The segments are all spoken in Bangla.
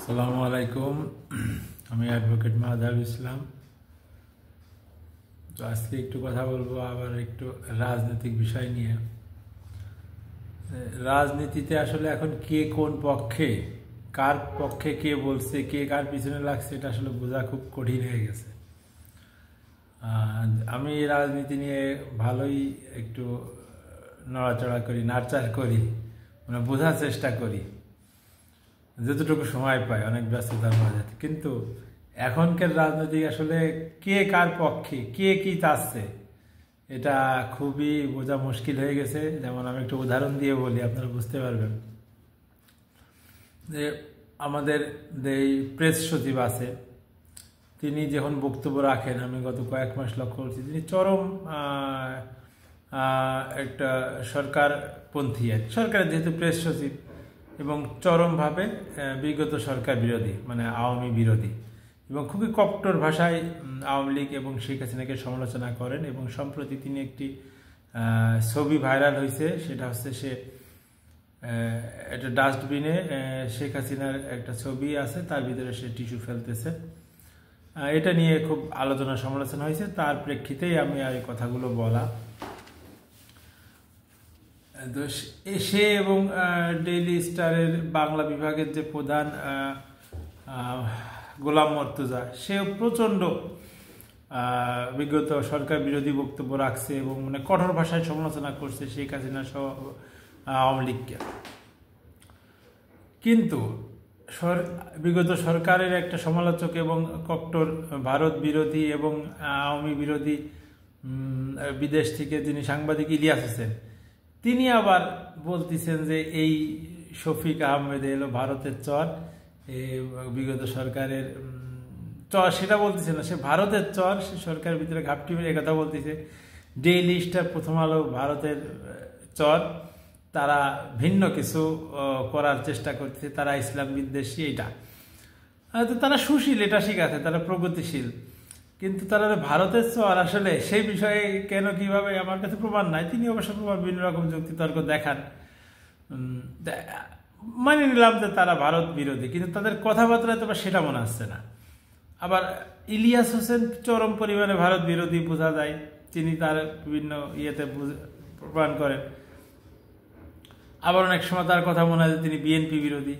আসসালামু আলাইকুম। আমি অ্যাডভোকেট মাহাদাব ইসলাম। তো আজকে একটু কথা বলবো আবার একটু রাজনৈতিক বিষয় নিয়ে। রাজনীতিতে আসলে এখন কে কোন পক্ষে, কার পক্ষে কে বলছে, কে কার পিছনে লাগছে, এটা আসলে বোঝা খুব কঠিন হয়ে গেছে। আমি রাজনীতি নিয়ে ভালোই একটু নড়াচড়া করি, নাড়চাড় করি, মানে বোঝার চেষ্টা করি যতটুকু সময় পাই অনেক ব্যস্ততার মাঝে। কিন্তু এখনকার রাজনীতি আসলে কে কার পক্ষে, কে কি চাচ্ছে, এটা খুবই বোঝা মুশকিল হয়ে গেছে। যেমন আমি একটু উদাহরণ দিয়ে বলি, আপনারা বুঝতে পারবেন। যে আমাদের যে প্রেস সচিব আছে, তিনি যখন বক্তব্য রাখেন, আমি গত কয়েক মাস লক্ষ্য করছি, তিনি চরম একটা সরকারপন্থী, সরকারের যেহেতু প্রেস সচিব, এবং চরমভাবে বিগত সরকার বিরোধী, মানে আওয়ামী বিরোধী, এবং খুবই কট্টর ভাষায় আওয়ামী লীগ এবং শেখ হাসিনাকে সমালোচনা করেন। এবং সম্প্রতি তিনি একটি ছবি ভাইরাল হয়েছে, সেটা হচ্ছে সে একটা ডাস্টবিনে শেখ হাসিনার একটা ছবি আছে, তার ভিতরে সে টিস্যু ফেলতেছে। এটা নিয়ে খুব আলোচনা সমালোচনা হয়েছে, তার প্রেক্ষিতেই আমি আর এই কথাগুলো বলা। তো সে এবং ডেইলি স্টারের বাংলা বিভাগের যে প্রধান গোলাম মর্তুজা, সেও প্রচণ্ড বিগত সরকার বিরোধী বক্তব্য রাখছে এবং মানে কঠোর ভাষায় সমালোচনা করছে শেখ হাসিনা সহ আওয়ামী লীগকে। কিন্তু বিগত সরকারের একটা সমালোচক এবং কট্টর ভারত বিরোধী এবং আওয়ামী বিরোধী বিদেশ থেকে যিনি সাংবাদিক ইলিয়াস হোসেন, তিনি আবার বলতেছেন যে এই শফিক আহমেদ এলো ভারতের চর, বিগত সরকারের চর সেটা বলতেছে না, সে ভারতের চর, সে সরকারের ভিতরে ঘাপটি মেরে কথা বলতেছে। ডেইলি স্টার, প্রথম আলো ভারতের চর, তারা ভিন্ন কিছু করার চেষ্টা করছে, তারা ইসলাম বিদ্বেষী। এইটা তো তারা সুশীল, এটা ঠিক আছে, তারা প্রগতিশীল, কিন্তু তারা ভারতের চর আসলে সেই বিষয়ে কেন কিভাবে আমার কাছে প্রমাণ নাই। তিনি অবশ্য প্রমাণ বিভিন্ন রকম যুক্তিতর্ক দেখান, মানে নিলাম যে তারা ভারত বিরোধী, কিন্তু তাদের কথাবার্তায় তো সেটা মনে আসছে না। আবার ইলিয়াস হোসেন চরম পরিমাণে ভারত বিরোধী বোঝা যায়, তিনি তার বিভিন্ন ইয়েতে প্রমাণ করেন। আবার অনেক সময় তার কথা মনে হয় যে তিনি বিএনপি বিরোধী,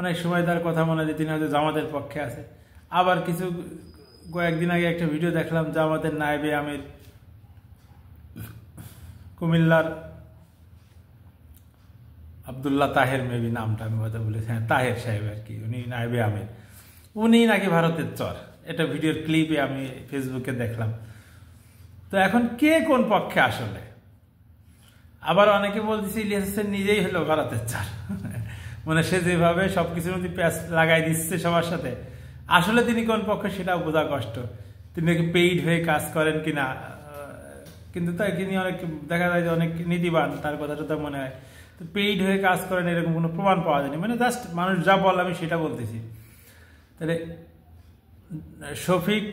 অনেক সময় তার কথা মনে হয় যে তিনি হয়তো জামাতের পক্ষে আছে। আবার কয়েকদিন আগে একটা ভিডিও দেখলাম, জামাতের নায়েবে আমির কুমিল্লার আবদুল্লাহ তাহের, মেবি নামটা আমি হয়তো বলেছি, হ্যাঁ তাহের সাহেব আর কি, উনি নায়েবে আমির, উনি নাকি ভারতের চর। এটা ভিডিওর ক্লিপে আমি ফেসবুকে দেখলাম। তো এখন কে কোন পক্ষে আসলে? আবার অনেকে বলতেছে ইলিয়াস হোসেন নিজেই হলো ভারতের চর, মানে সে যেভাবে সবকিছুর মধ্যে প্যাঁচ লাগাই দিচ্ছে সবার সাথে, আসলে তিনি কোন পক্ষে সেটাও বোঝা কষ্ট। তিনি নাকি পেইড হয়ে কাজ করেন কিনা, কিন্তু তাই তিনি অনেক দেখা যায় যে অনেক নীতিবান, তার কথাটা তো মনে হয়। তো পেইড হয়ে কাজ করেন এরকম কোনো প্রমাণ পাওয়া যায়নি, মানে জাস্ট মানুষ যা বল আমি সেটা বলতেছি। তাহলে শফিক,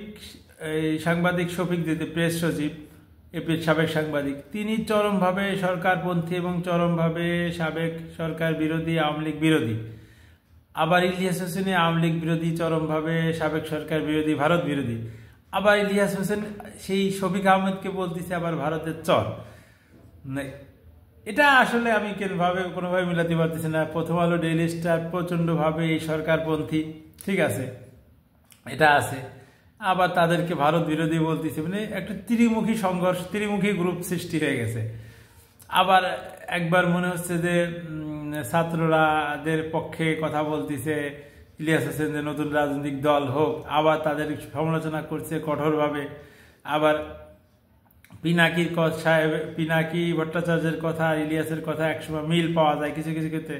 এই সাংবাদিক শফিক যেতে প্রেস সচিব, এপির সাবেক সাংবাদিক, তিনি চরমভাবে সরকারপন্থী এবং চরমভাবে সাবেক সরকার বিরোধী, আওয়ামী লীগ বিরোধী। আবার ইলিয়াস হোসেন আওয়ামী লীগ বিরোধী, চরমভাবে সাবেক সরকার বিরোধী, ভারত বিরোধী। আবার ইলিয়াস হোসেন সেই শফিক আহমেদকে বলতেছে আবার ভারতের চর। এটা আসলে আমি কোনোভাবে মিলাতে পারতেছি না। প্রথম আলো, ডেইলি স্টার প্রচণ্ডভাবে এই সরকারপন্থী, ঠিক আছে, এটা আছে। আবার তাদেরকে ভারত বিরোধী বলতেছে, মানে একটা ত্রিমুখী সংঘর্ষ, ত্রিমুখী গ্রুপ সৃষ্টি হয়ে গেছে। আবার একবার মনে হচ্ছে যে ছাত্ররাদের পক্ষে কথা বলতেছে ইলিয়াস হোসেন, যে নতুন রাজনৈতিক দল হোক, আবার তাদের সমালোচনা করছে কঠোরভাবে। আবার পিনাকি ভট্টাচার্যের কথা আর ইলিয়াসের কথা একসময় মিল পাওয়া যায় কিছু কিছু ক্ষেত্রে,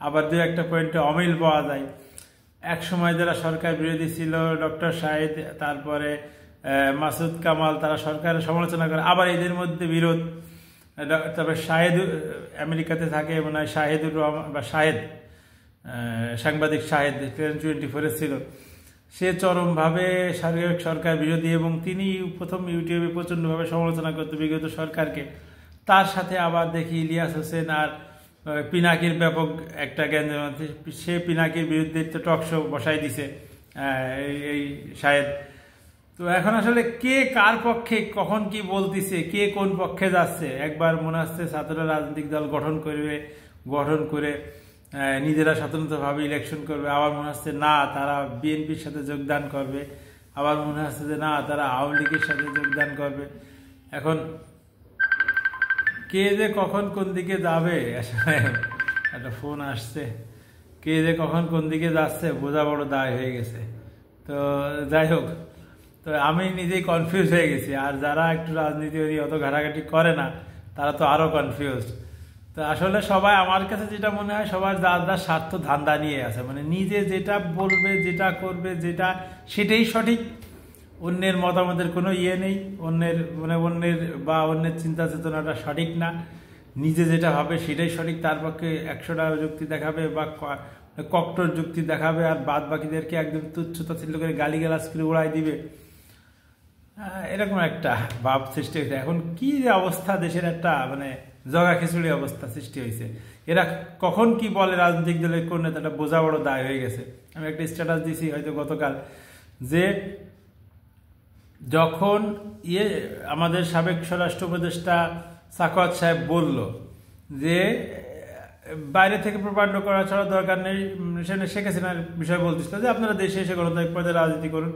আবার দু একটা পয়েন্টে অমিল পাওয়া যায়। এক সময় যারা সরকার বিরোধী ছিল, ডক্টর শাহেদ, তারপরে মাসুদ কামাল, তারা সরকারের সমালোচনা করে, আবার এদের মধ্যে বিরোধ। তারপরে শাহেদ আমেরিকাতে থাকে, মনে হয় শাহেদুর রহমান বা শাহেদ, সাংবাদিক শাহেদ, 24 ছিল, সে চরমভাবে সরকার বিরোধী এবং তিনি প্রথম ইউটিউবে প্রচণ্ডভাবে সমালোচনা করতো বিগত সরকারকে। তার সাথে আবার দেখি ইলিয়াস হোসেন আর পিনাকির ব্যাপক একটা গ্যাঞ্জাম, সে পিনাকির বিরুদ্ধে তো টক শো বসাই দিছে এই শাহেদ। তো এখন আসলে কে কার পক্ষে কখন কি বলতিছে, কে কোন পক্ষে যাচ্ছে, একবার মনে হচ্ছে ছাত্ররা রাজনৈতিক দল গঠন করে নিজেরা স্বতন্ত্রভাবে ইলেকশন করবে, আবার মনে হচ্ছে না তারা বিএনপির সাথে যোগদান করবে, আবার মনে হচ্ছে যে না তারা আওয়ামী লীগের সাথে যোগদান করবে। এখন কে যে কখন কোন দিকে যাবে, আসলে একটা ফোন আসছে, কে যে কখন কোন দিকে যাচ্ছে বোঝা বড় দায় হয়ে গেছে। তো যাই হোক, তো আমি নিজেই কনফিউজ হয়ে গেছি, আর যারা একটু রাজনীতি অত ঘাটাঘাটি করে না তারা তো আরো কনফিউজ। তো আসলে সবাই, আমার কাছে যেটা মনে হয়, সবার যার স্বার্থ ধান্দা নিয়ে আছে, মানে নিজে যেটা বলবে, যেটা করবে, যেটা সেটাই সঠিক, অন্যের মতামতের কোনো ইয়ে নেই, অন্যের চিন্তা চেতনাটা সঠিক না, নিজে যেটা হবে সেটাই সঠিক, তার পক্ষে 100টা যুক্তি দেখাবে বা কট্টর যুক্তি দেখাবে, আর বাদ বাকিদেরকে একদম তুচ্ছতাচ্ছিল্য করে গালিগালাজ করে উড়াই দিবে। এরকম একটা ভাব সৃষ্টি হয়েছে। এখন কি যে অবস্থা দেশের, একটা মানে জগা খিচুড়ি অবস্থা সৃষ্টি হয়েছে। এরা কখন কি বলে রাজনৈতিক দলের কোন নেতাটা বোঝা বড় দায় হয়ে গেছে। আমি একটা স্ট্যাটাস দিছি হয়তো গতকাল, যে যখন আমাদের সাবেক স্বরাষ্ট্র উপদেষ্টা সাখাওয়াত সাহেব বলল যে বাইরে থেকে প্রপাগান্ডা করা ছাড়া দরকার নেই, শেখ হাসিনার বিষয় বলতেছিল যে আপনারা দেশে এসে গণতান্ত্রিক পর্যায়ে রাজনীতি করুন,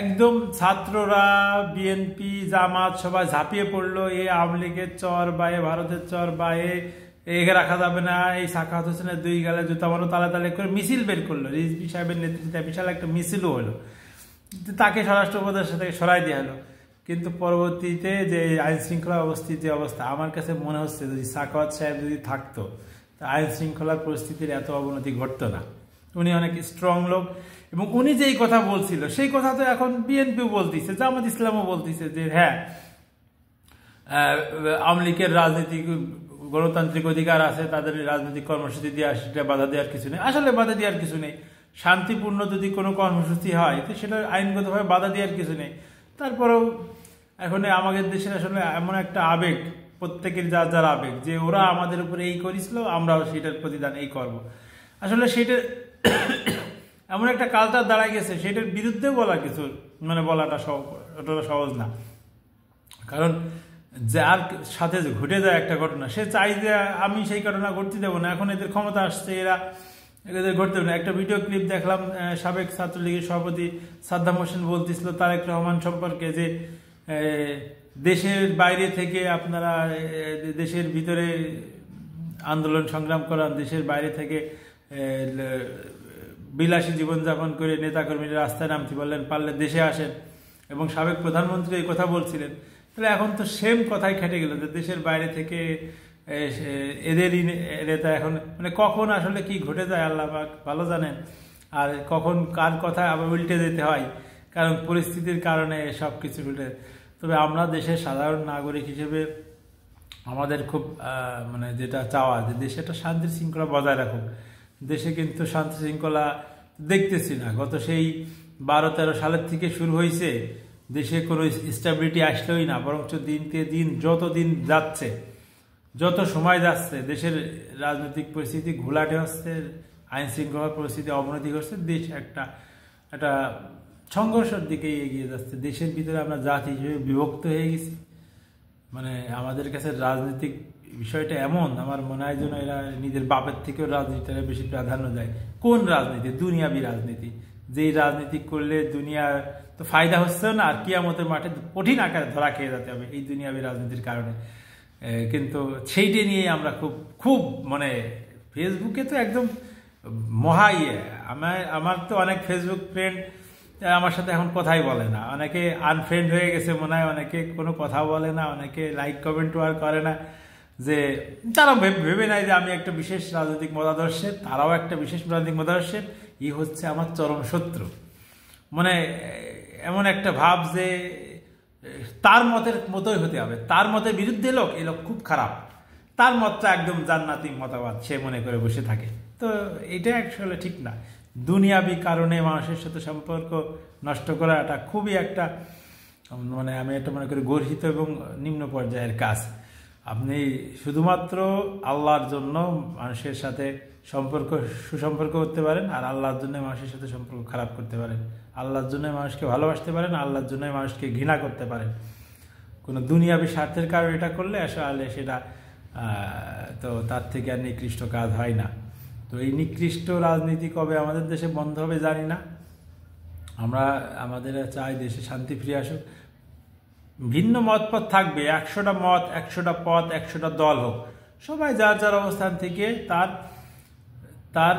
একদম ছাত্ররা, বিএনপি, জামাত সবাই ঝাঁপিয়ে পড়লো, আওয়ামী লীগের চর বা ভারতের চর বা এগে রাখা যাবে না, এই সাখাওয়াত হোসেনের 2 গালে জুতা মারো, তালে করে মিছিল বের করলো। রিজভী সাহেবের নেতৃত্বে বিশাল একটা মিছিলও হলো, তাকে স্বরাষ্ট্র উপদেষ্টা থেকে সরাই দেওয়া হলো। কিন্তু পরবর্তীতে যে আইন শৃঙ্খলা যে অবস্থা, আমার কাছে মনে হচ্ছে যদি সাখাওয়াত সাহেব যদি থাকতো, তা আইন শৃঙ্খলার পরিস্থিতির এত অবনতি ঘটতো না। উনি অনেক স্ট্রং লোক, এবং উনি যেই কথা বলছিল সেই কথা তো এখন বিএনপিও বলতেছে, জামাত ইসলামও বলতেছে যে হ্যাঁ আওয়ামী লীগের রাজনীতি গণতান্ত্রিক অধিকার আছে, তাদের রাজনৈতিক কর্মসূচি দিয়ে সেটা বাধা দেওয়ার কিছু নেই। আসলে বাধা দেওয়ার কিছু নেই, শান্তিপূর্ণ যদি কোনো কর্মসূচি হয় তো সেটা আইনগতভাবে বাধা দেওয়ার কিছু নেই। তারপরেও এখন আমাদের দেশের আসলে এমন একটা আবেগ, প্রত্যেকের যার আবেগ, যে ওরা আমাদের উপরে এই করেছিল, আমরাও সেটার প্রতিদান এই করব। আসলে সেটার এমন একটা কালচার দাঁড়ায় গেছে, সেটার বিরুদ্ধে বলা কিছু বলাটা অতটা সহজ না। কারণ যার সাথে ঘটে যায় একটা ঘটনা, সে চাই যে আমি সেই ঘটনা ঘটতে দেবো না। এখন এদের ক্ষমতা আসছে, এদের ঘটতে দেবো না। একটা ভিডিও ক্লিপ দেখলাম, সাবেক ছাত্রলীগের সভাপতি সাদ্দাম হোসেন বলতেছিল তারেক রহমান সম্পর্কে, যে দেশের বাইরে থেকে আপনারা দেশের ভিতরে আন্দোলন সংগ্রাম করান, দেশের বাইরে থেকে বিলাসী জীবনযাপন করে নেতাকর্মীরা রাস্তায় নামতে বললেন, পারলে দেশে আসেন। এবং সাবেক প্রধানমন্ত্রী এই কথা বলছিলেন। তাহলে এখন তো সেম কথাই খেটে গেল, যে দেশের বাইরে থেকে এদেরই নেতা এখন কখন আসলে কি ঘটে যায় আল্লাহ পাক ভালো জানেন, আর কখন কার কথা আবার উল্টে যেতে হয়, কারণ পরিস্থিতির কারণে সব কিছু উল্টে। তবে আমরা দেশের সাধারণ নাগরিক হিসেবে আমাদের খুব যেটা চাওয়া, যে দেশে একটা শান্তি শৃঙ্খলা বজায় রাখুক। দেশে কিন্তু শান্তি শৃঙ্খলা দেখতেছি না, গত সেই 12-13 সালের থেকে শুরু হয়েছে, দেশে কোনো স্টেবিলিটি আসলেই না, বরঞ্চ দিন যত দিন যাচ্ছে, যত সময় যাচ্ছে, দেশের রাজনৈতিক পরিস্থিতি ঘোলাটে হচ্ছে, আইন শৃঙ্খলা পরিস্থিতি অবনতি ঘটছে, দেশ একটা সংঘর্ষের দিকে এগিয়ে যাচ্ছে। দেশের ভিতরে আমরা জাতি হিসেবে বিভক্ত হয়ে গেছি। আমাদের কাছে রাজনৈতিক বিষয়টা এমন, আমার মনে হয় যেন এরা নিজের বাপের থেকেও রাজনীতিটা বেশি প্রাধান্য দেয়। কোন রাজনীতি? দুনিয়াবি রাজনীতি। যেই রাজনীতি করলে দুনিয়া তো ফায়দা হচ্ছে না, আর কিয়ামতের মাঠে কঠিন আকারে ধরা খেয়ে যেতে হবে এই দুনিয়াবি রাজনীতির কারণে। কিন্তু সেইটা নিয়ে আমরা খুব ফেসবুকে তো একদম মহা আমার তো অনেক ফেসবুক ফ্রেন্ড আমার সাথে এখন কথাই বলে না, অনেকে আনফ্রেন্ড হয়ে গেছে মনে হয়, অনেকে কোনো কথা বলে না, অনেকে লাইক কমেন্টও আর করে না, যে তারা ভেবে নেয় যে আমি একটা বিশেষ রাজনৈতিক মতাদর্শের, তারাও একটা বিশেষ রাজনৈতিক মতাদর্শের, হচ্ছে আমার চরম শত্রু। এমন একটা ভাব যে তার মতের মতোই হতে হবে, তার মতের বিরুদ্ধে লোক, এই লোক খুব খারাপ, তার মতটা একদম জান্নাতি মতবাদ সে মনে করে বসে থাকে। তো এটা আসলে ঠিক না। দুনিয়াবি কারণে মানুষের সাথে সম্পর্ক নষ্ট করাটা খুবই একটা আমি এটা মনে করি গর্হিত এবং নিম্ন পর্যায়ের কাজ। আপনি শুধুমাত্র আল্লাহর জন্য মানুষের সাথে সুসম্পর্ক করতে পারেন, আর আল্লাহর জন্য মানুষের সাথে সম্পর্ক খারাপ করতে পারেন। আল্লাহর জন্য মানুষকে ভালোবাসতে পারেন, আল্লাহর জন্য মানুষকে ঘৃণা করতে পারেন। কোনো দুনিয়াবী স্বার্থের কারণে এটা করলে আসলে সেটা তো তার থেকে আর নিকৃষ্ট কাজ হয় না। তো এই নিকৃষ্ট রাজনীতি কবে আমাদের দেশে বন্ধ হবে জানি না। আমাদের চাই দেশে শান্তি ফিরে আসুক। ভিন্ন মতপথ থাকবে, 100টা মত, 100টা পথ, 100টা দল হোক, সবাই যার যার অবস্থান থেকে তার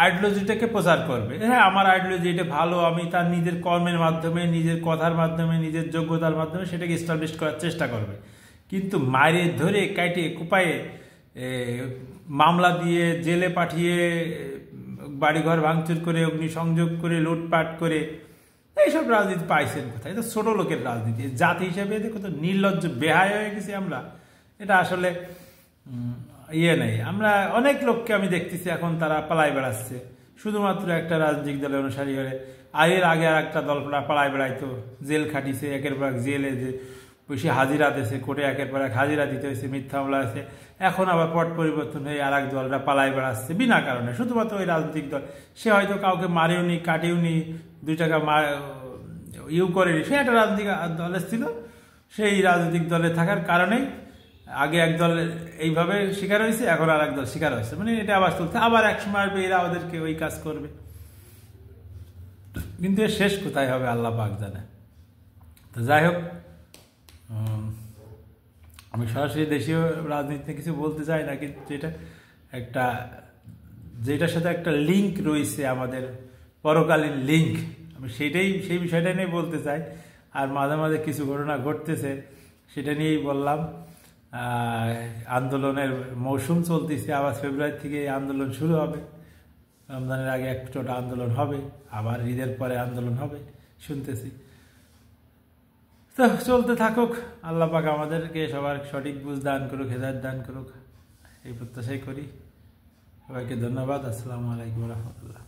আইডিওলজিটাকে প্রচার করবে। হ্যাঁ, আমার আইডিওলজি এটা ভালো, আমি তার নিজের কর্মের মাধ্যমে, নিজের কথার মাধ্যমে, নিজের যোগ্যতার মাধ্যমে সেটাকে এস্টাবলিশ করার চেষ্টা করবে। কিন্তু মারে ধরে কাটে কুপায়ে মামলা দিয়ে জেলে পাঠিয়ে বাড়িঘর ভাঙচুর করে, অগ্নিসংযোগ করে, লুটপাট করে এইসব রাজনীতি পাইছেন কোথায়? এটা ছোট লোকের রাজনীতি। জাতি হিসেবে দেখো তো নির্লজ্জ বেহায় হয়ে গেছি আমরা। এটা আসলে নেই। আমরা অনেক লোককে আমি দেখতেছি এখন তারা পালাই বেড়াচ্ছে শুধুমাত্র একটা রাজনৈতিক দলের অনুসারী হয়ে। এর আগে আর একটা দল পালাই বেড়াইতো, জেল খাটিছে, একের পর এক জেলে যে বেশি হাজিরা দিয়েছে, কোর্টে একের পর এক হাজিরা দিতে হয়েছে, মিথ্যা মামলা আছে। এখন আবার পট পরিবর্তন হয়ে আর এক দলরা পালাই বেড়াচ্ছে বিনা কারণে, শুধুমাত্র ওই রাজনৈতিক দল। সে হয়তো কাউকে মারেও নি, কাটেও নি, 2 টাকা করেনি, সে একটা রাজনৈতিক দলে ছিল। সেই রাজনৈতিক দলে থাকার কারণেই আগে এক দল এইভাবে শিকার হয়েছে, এখন আর এক দল শিকার হয়েছে। মানে এটা আবার চলছে, আবার এক সময় আসবে এরা ওদেরকে ওই কাজ করবে। কিন্তু এর শেষ কোথায় হবে আল্লাহ পাক জানে। তো যাই হোক, আমি সরাসরি দেশীয় রাজনীতিতে কিছু বলতে চাই না, কিন্তু যেটার সাথে একটা লিঙ্ক রয়েছে, আমাদের পরকালীন লিঙ্ক, আমি সেই বিষয়টা নিয়ে বলতে চাই। আর মাঝে মাঝে কিছু ঘটনা ঘটতেছে, সেটা নিয়েই বললাম। আন্দোলনের মৌসুম চলতেছে, আবার ফেব্রুয়ারি থেকে আন্দোলন শুরু হবে। রমজানের আগে একটা আন্দোলন হবে, আবার ঈদের পরে আন্দোলন হবে শুনতেছি। তো চলতে থাকুক, আল্লাহ পাক আমাদেরকে সবার সঠিক বুঝ দান করুক, হেদায়েত দান করুক, এই প্রত্যাশাই করি। সবাইকে ধন্যবাদ। আসসালামু আলাইকুম রহমতুল্লাহ।